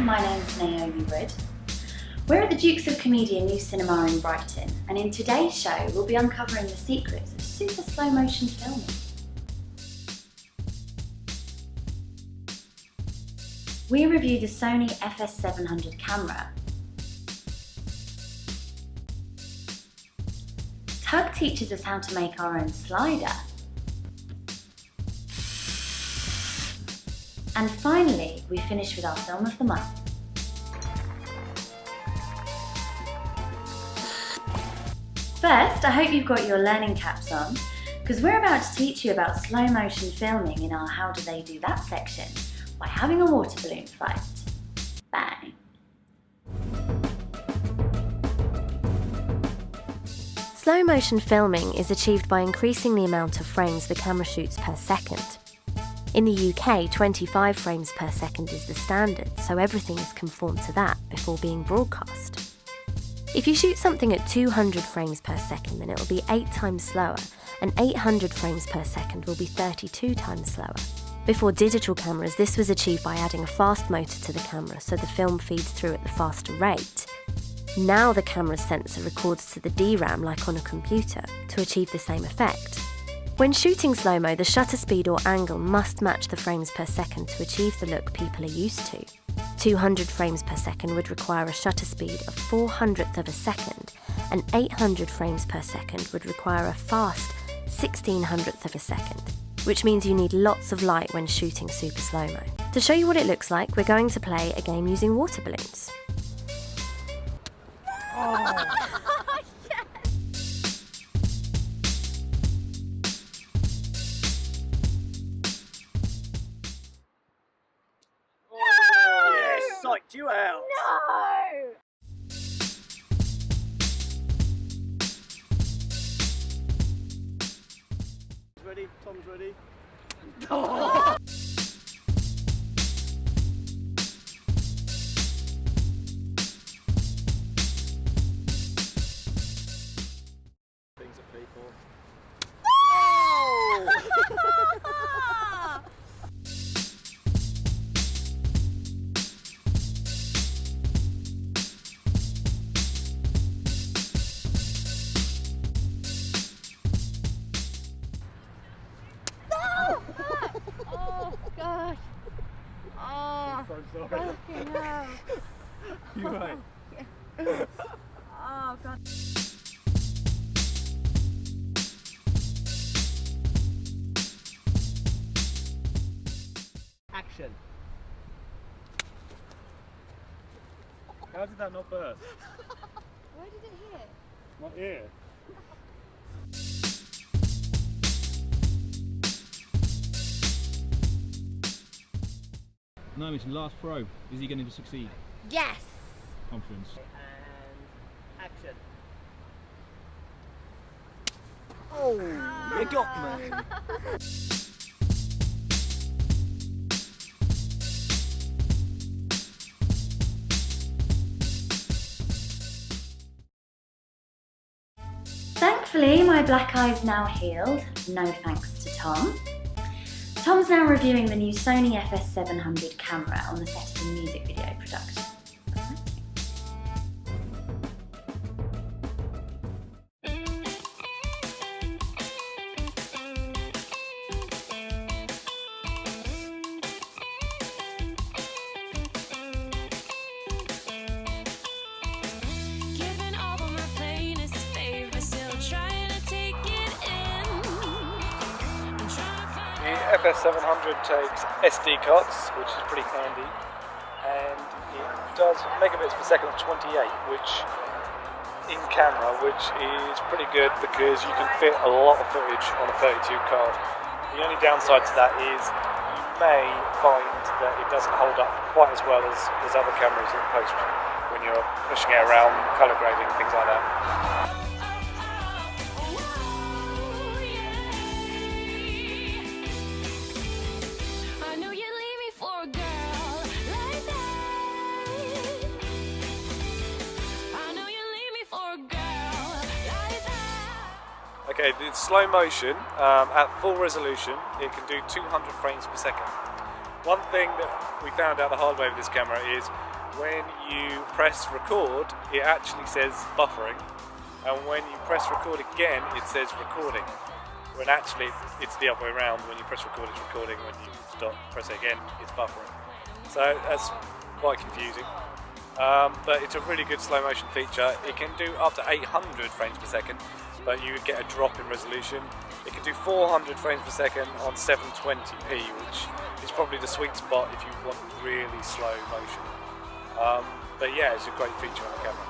my name's Naomi Wood. We're at the Dukes of Commedia New Cinema in Brighton, and in today's show we'll be uncovering the secrets of super slow motion filming. We review the Sony FS700 camera. Tug teaches us how to make our own slider. And finally, we finish with our film of the month. First, I hope you've got your learning caps on, because we're about to teach you about slow motion filming in our How Do They Do That section by having a water balloon fight. Bang! Slow motion filming is achieved by increasing the amount of frames the camera shoots per second. In the UK, 25 frames per second is the standard, so everything is conformed to that before being broadcast. If you shoot something at 200 frames per second, then it will be 8 times slower, and 800 frames per second will be 32 times slower. Before digital cameras, this was achieved by adding a fast motor to the camera so the film feeds through at the faster rate. Now the camera's sensor records to the DRAM like on a computer to achieve the same effect. When shooting slow-mo, the shutter speed or angle must match the frames per second to achieve the look people are used to. 200 frames per second would require a shutter speed of 400th of a second, and 800 frames per second would require a fast 1600th of a second, which means you need lots of light when shooting super slow-mo. To show you what it looks like, we're going to play a game using water balloons. Psyched you out. No! Ready? Tom's ready. Things at people. Oh gosh! Oh, I'm so sorry. fucking hell! You right? Oh god! Action. How did that not burst? Where did it hit? My ear. No, mission, last throw. Is he going to succeed? Yes! Confidence. And action. Oh, you got me. Thankfully, my black eye's now healed, no thanks to Tom. Tom's now reviewing the new Sony FS700 camera on the set of a music video production. The FS700 takes SD cards, which is pretty handy, and it does megabits per second of 28, which in camera, which is pretty good because you can fit a lot of footage on a 32 card. The only downside to that is you may find that it doesn't hold up quite as well as other cameras in post when you're pushing it around, colour grading, things like that. Okay, it's slow motion. At full resolution, it can do 200 frames per second. One thing that we found out the hard way with this camera is when you press record, it actually says buffering, and when you press record again, it says recording. When actually it's the other way around. When you press record, it's recording. When you press it again, it's buffering. So that's quite confusing. But it's a really good slow motion feature. It can do up to 800 frames per second, but you would get a drop in resolution. It can do 400 frames per second on 720p, which is probably the sweet spot if you want really slow motion. But yeah, it's a great feature on the camera.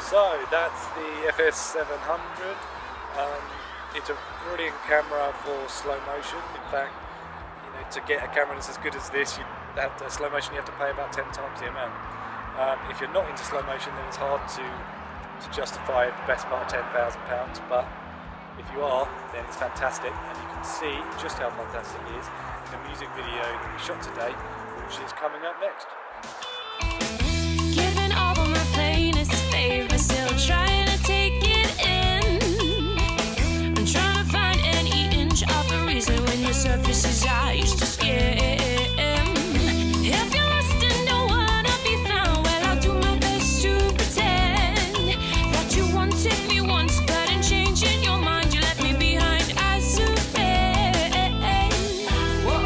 So that's the FS700. It's a brilliant camera for slow motion. In fact, to get a camera that's as good as this, slow motion, you have to pay about 10 times the amount. If you're not into slow motion, then it's hard to justify the best part of £10,000. But if you are, then it's fantastic, and you can see just how fantastic it is in the music video that we shot today, which is coming up next. Giving all of my plainest favor, still trying to take it in. I'm trying to find any inch of a reason when your surface is I used to skim. If you're lost and don't wanna be found, well, I'll do my best to pretend that you wanted me once, but in changing your mind, you left me behind as a friend. Whoa,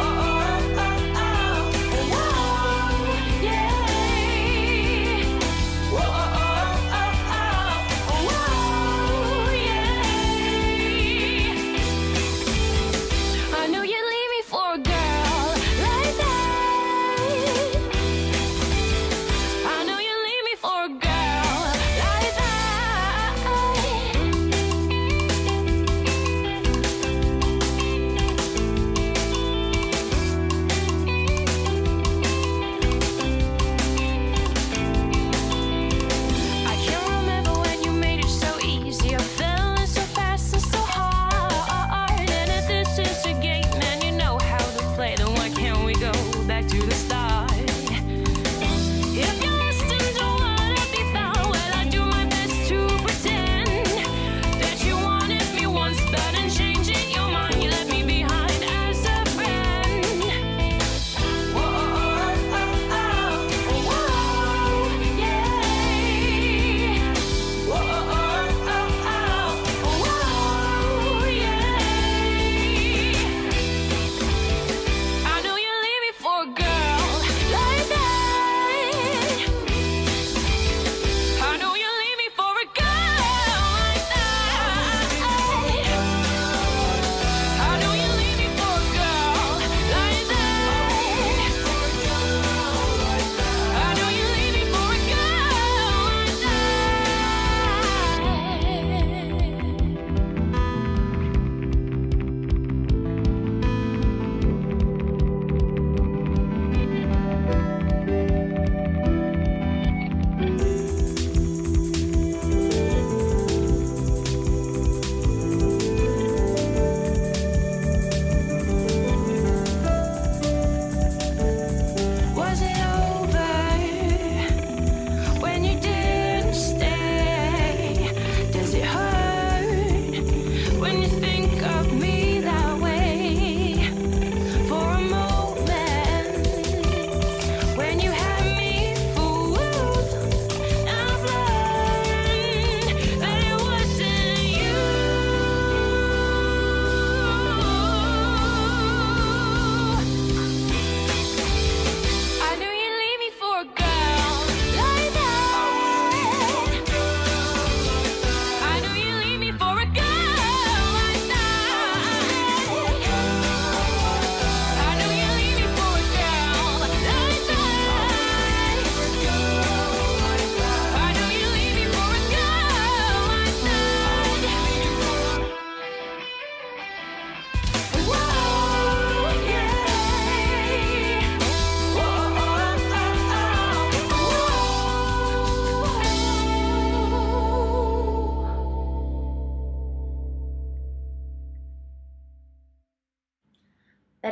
whoa, yeah.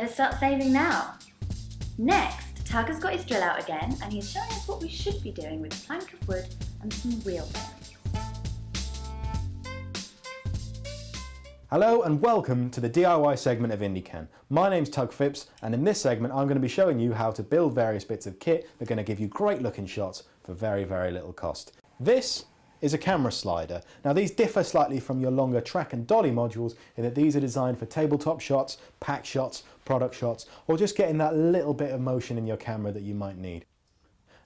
Better start saving now. Next, Tug has got his drill out again and he's showing us what we should be doing with a plank of wood and some wheel bearings. Hello and welcome to the DIY segment of Indiecan. My name's Tug Phipps, and in this segment I'm going to be showing you how to build various bits of kit that are going to give you great looking shots for very, very little cost. This is a camera slider. Now these differ slightly from your longer track and dolly modules in that these are designed for tabletop shots, pack shots, product shots, or just getting that little bit of motion in your camera that you might need.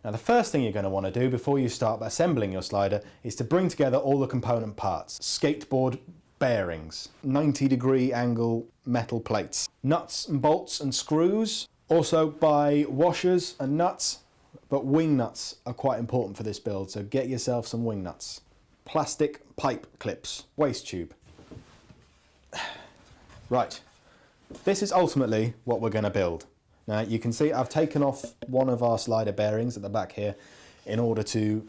Now the first thing you're going to want to do before you start assembling your slider is to bring together all the component parts. Skateboard bearings, 90-degree angle metal plates, nuts and bolts and screws. Also buy washers and nuts, but wing nuts are quite important for this build, so get yourself some wing nuts. Plastic pipe clips, waste tube. Right, this is ultimately what we're going to build. Now you can see I've taken off one of our slider bearings at the back here in order to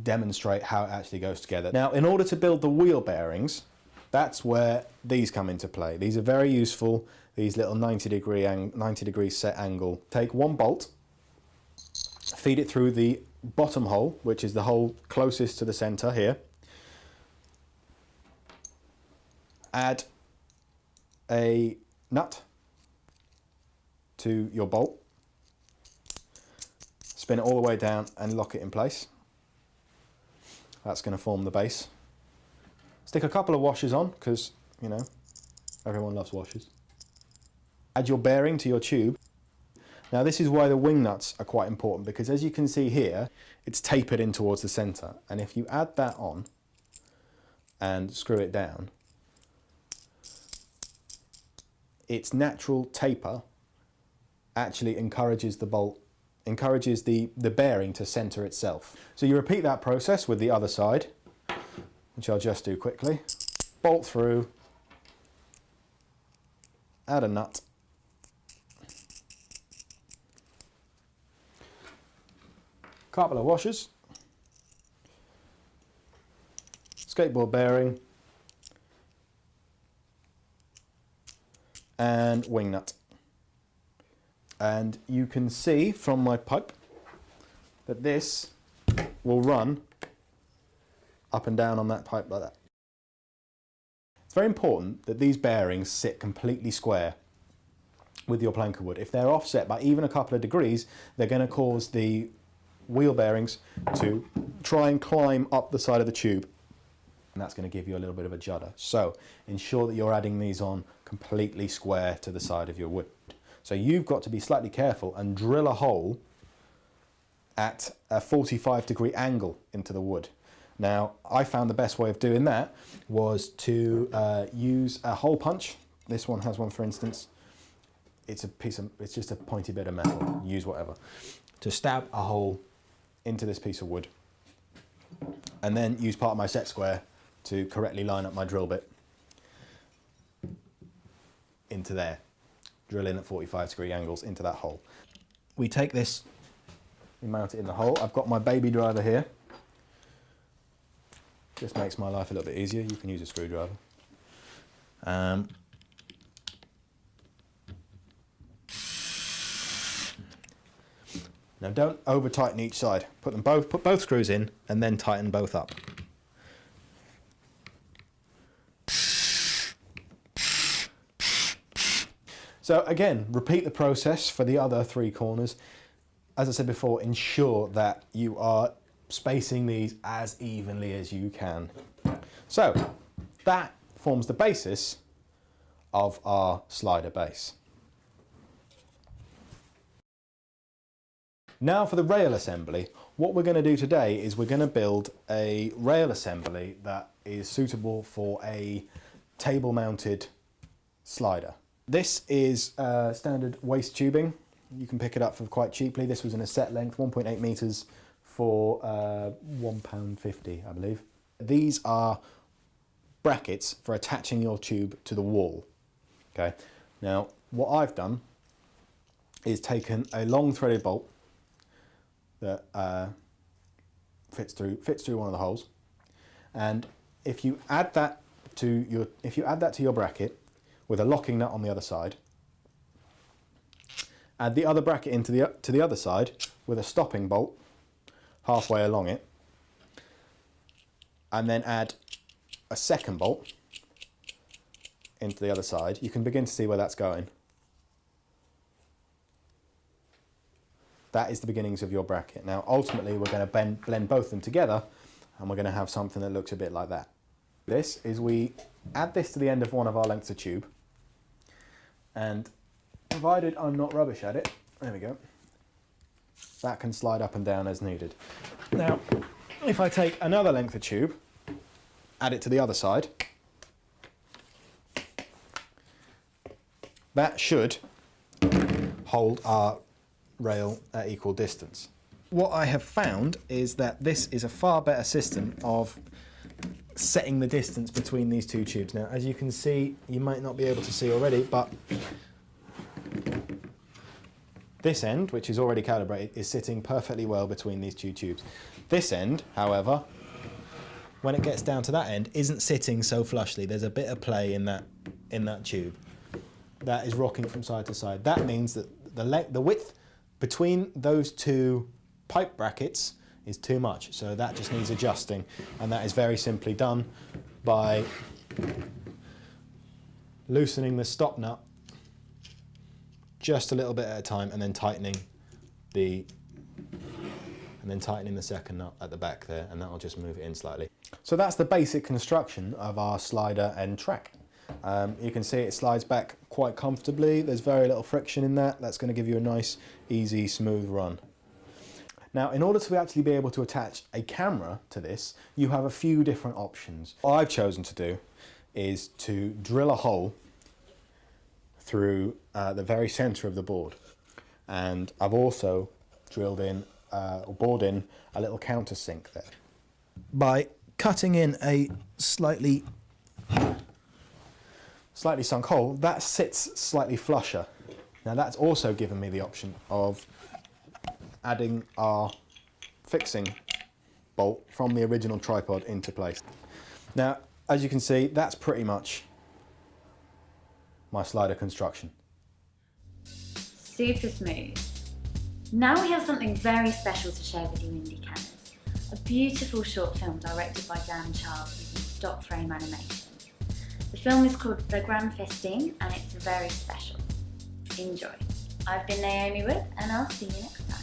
demonstrate how it actually goes together. Now in order to build the wheel bearings, that's where these come into play. These are very useful, these little 90 degree set angle. Take one bolt, feed it through the bottom hole, which is the hole closest to the center here. Add a nut to your bolt. Spin it all the way down and lock it in place. That's going to form the base. Stick a couple of washers on, because, you know, everyone loves washers. Add your bearing to your tube. Now this is why the wing nuts are quite important, because as you can see here, it's tapered in towards the center. And if you add that on and screw it down, its natural taper actually encourages the bearing to center itself. So you repeat that process with the other side, which I'll just do quickly. Bolt through, add a nut, couple of washers, skateboard bearing, and wing nut. And you can see from my pipe that this will run up and down on that pipe like that. It's very important that these bearings sit completely square with your plank of wood. If they're offset by even a couple of degrees, they're going to cause the wheel bearings to try and climb up the side of the tube, and that's going to give you a little bit of a judder. So ensure that you're adding these on completely square to the side of your wood. So you've got to be slightly careful and drill a hole at a 45-degree angle into the wood. Now I found the best way of doing that was to use a hole punch. This one has one, for instance. It's just a pointy bit of metal, use whatever, to stab a hole into this piece of wood, and then use part of my set square to correctly line up my drill bit into there. Drill in at 45-degree angles into that hole. We take this, we mount it in the hole. I've got my baby driver here. Just makes my life a little bit easier. You can use a screwdriver. Now don't over tighten each side. Put both screws in and then tighten both up. So again, repeat the process for the other three corners. As I said before, ensure that you are spacing these as evenly as you can. So that forms the basis of our slider base. Now for the rail assembly. What we're going to do today is we're going to build a rail assembly that is suitable for a table mounted slider. This is standard waste tubing. You can pick it up for quite cheaply. This was in a set length, 1.8 meters for £1.50, I believe. These are brackets for attaching your tube to the wall. Okay. Now what I've done is taken a long threaded bolt that fits through one of the holes, and if you add that to your bracket with a locking nut on the other side, add the other bracket into to the other side with a stopping bolt halfway along it, and then add a second bolt into the other side. You can begin to see where that's going. That is the beginnings of your bracket. Now ultimately we're going to blend both of them together, and we're going to have something that looks a bit like that. This is, we add this to the end of one of our lengths of tube, and provided I'm not rubbish at it, there we go, that can slide up and down as needed. Now if I take another length of tube, add it to the other side, that should hold our rail at equal distance. What I have found is that this is a far better system of setting the distance between these two tubes. Now, as you can see, you might not be able to see already, but this end, which is already calibrated, is sitting perfectly well between these two tubes. This end, however, when it gets down to that end, isn't sitting so flushly. There's a bit of play in that tube. That is rocking from side to side. That means that the width between those two pipe brackets is too much, so that just needs adjusting, and that is very simply done by loosening the stop nut just a little bit at a time, and then tightening the second nut at the back there, and that'll just move it in slightly. So that's the basic construction of our slider and track. You can see it slides back quite comfortably. There's very little friction in that. That's going to give you a nice, easy, smooth run. Now, in order to actually be able to attach a camera to this, you have a few different options. What I've chosen to do is to drill a hole through the very center of the board. And I've also drilled in, or bored in, a little countersink there. By cutting in a slightly sunk hole, that sits slightly flusher. Now that's also given me the option of adding our fixing bolt from the original tripod into place. Now, as you can see, that's pretty much my slider construction. Super smooth. Now we have something very special to share with you Indiecanners. A beautiful short film directed by Dan Charles using stop frame animation. The film is called The Grand Festine, and it's very special. Enjoy. I've been Naomi Wood, and I'll see you next time.